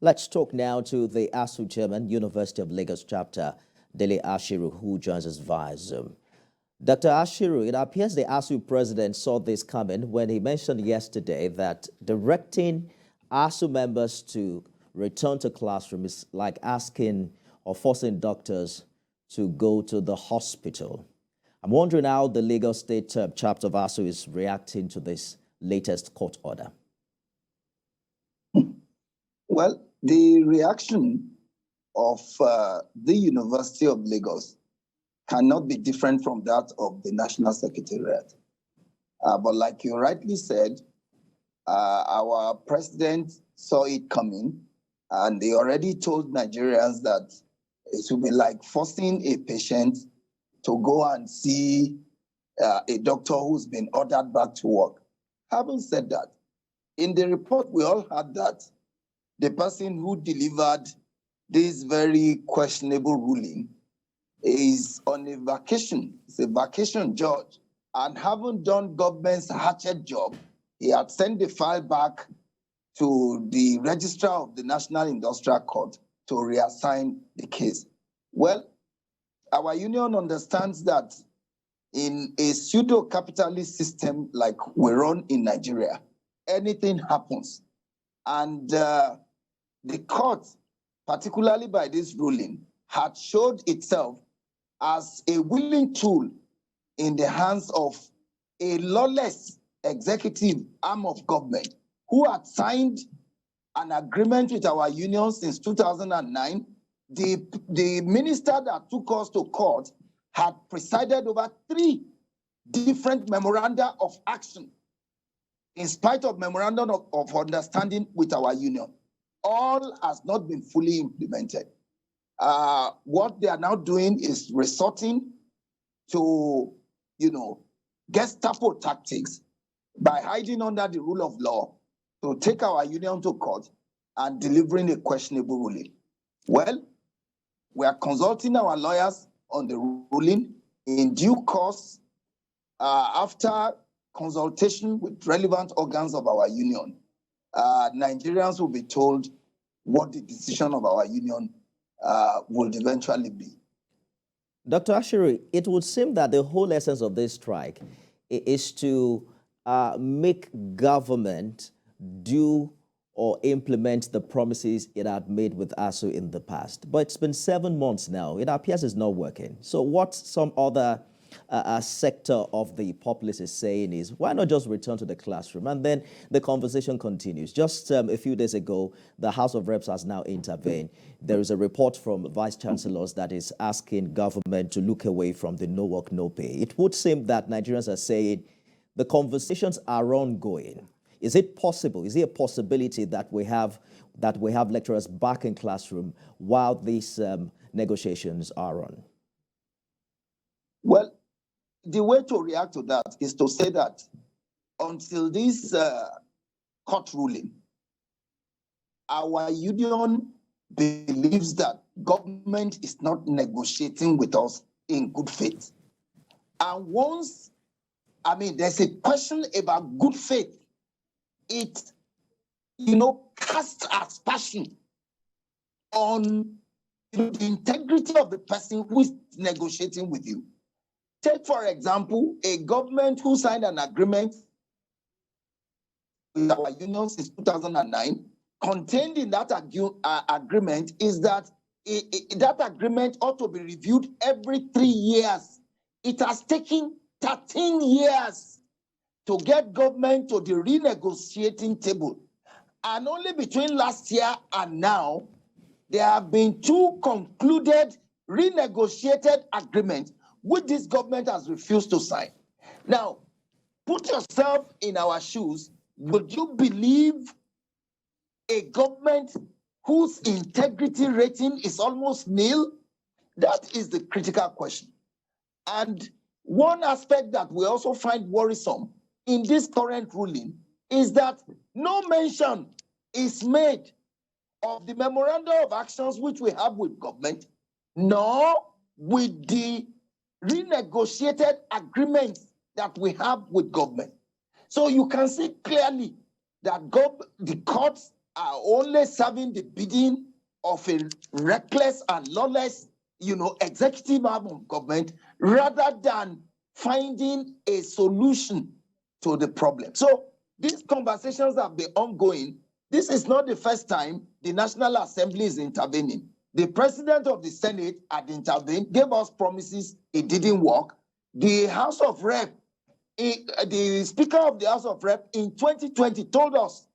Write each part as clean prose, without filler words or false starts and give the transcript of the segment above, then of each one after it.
Let's talk now to the Asuu chairman, University of Lagos chapter, Dele Ashiru, who joins us via Zoom. Dr. Ashiru, it appears the Asuu president saw this coming when he mentioned yesterday that directing Asuu members to return to classroom is like asking or forcing doctors to go to the hospital. I'm wondering how the Lagos State chapter of Asuu is reacting to this latest court order. Well, the reaction of the University of Lagos cannot be different from that of the National Secretariat. But like you rightly said, our president saw it coming, and they already told Nigerians that it would be like forcing a patient to go and see a doctor who's been ordered back to work. Having said that, in the report, we all had that the person who delivered this very questionable ruling is on a vacation. It's a vacation judge. And having done government's hatchet job, he had sent the file back to the registrar of the National Industrial Court to reassign the case. Well, our union understands that in a pseudo-capitalist system like we run in Nigeria, anything happens. And the court, particularly by this ruling, had showed itself as a willing tool in the hands of a lawless executive arm of government who had signed an agreement with our union since 2009. The minister that took us to court had presided over 3 different memoranda of action in spite of memorandum of understanding with our union. All has not been fully implemented. What they are now doing is resorting to, Gestapo tactics by hiding under the rule of law to take our union to court and delivering a questionable ruling. Well, we are consulting our lawyers on the ruling. In due course, after consultation with relevant organs of our union, Nigerians will be told what the decision of our union will eventually be. Dr. Ashiru, it would seem that the whole essence of this strike is to make government do or implement the promises it had made with Asuu in the past. But it's been 7 months now. It appears it's not working. So what some other sector of the populace is saying is, why not just return to the classroom? And then the conversation continues. Just a few days ago, the House of Reps has now intervened. There is a report from vice chancellors that is asking government to look away from the no work, no pay. It would seem that Nigerians are saying the conversations are ongoing. Is it possible? Is it a possibility that we have lecturers back in classroom while these negotiations are on? Well, the way to react to that is to say that until this court ruling, our union believes that government is not negotiating with us in good faith. And once, there's a question about good faith, it, casts aspersion on the integrity of the person who is negotiating with you. Take, for example, a government who signed an agreement with our union since 2009. Contained in that agreement is that that agreement ought to be reviewed every 3 years. It has taken 13 years to get government to the renegotiating table. And only between last year and now, there have been 2 concluded renegotiated agreements which this government has refused to sign. Now, put yourself in our shoes. Would you believe a government whose integrity rating is almost nil? That is the critical question. And one aspect that we also find worrisome in this current ruling is that no mention is made of the memorandum of actions which we have with government, nor with the renegotiated agreements that we have with government. So you can see clearly that the courts are only serving the bidding of a reckless and lawless, executive arm of government, rather than finding a solution to the problem. So these conversations have been ongoing. This is not the first time the National Assembly is intervening. The President of the Senate had intervened, gave us promises, it didn't work. The House of Rep, the Speaker of the House of Rep in 2020 told us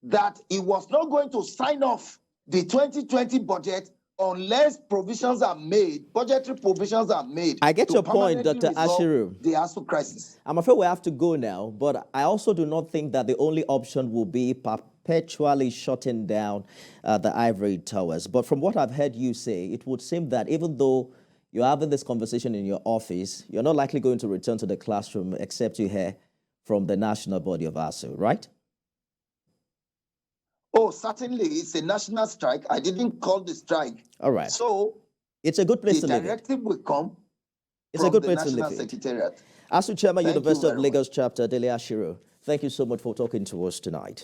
that he was not going to sign off the 2020 budget unless provisions are made, budgetary provisions are made. I get your point, Dr. Ashiru. The Asuu crisis. I'm afraid we have to go now, but I also do not think that the only option will be perpetually shutting down the ivory towers. But from what I've heard you say, it would seem that even though you're having this conversation in your office, you're not likely going to return to the classroom except you hear from the national body of Asuu, right? Oh, certainly. It's a national strike. I didn't call the strike. All right. So it's a good place to live. The directive will come it's from a good the place National to live. Secretariat. Asuu Chairman, Thank University of you very Lagos Chapter, Dele Ashiru, thank you so much for talking to us tonight.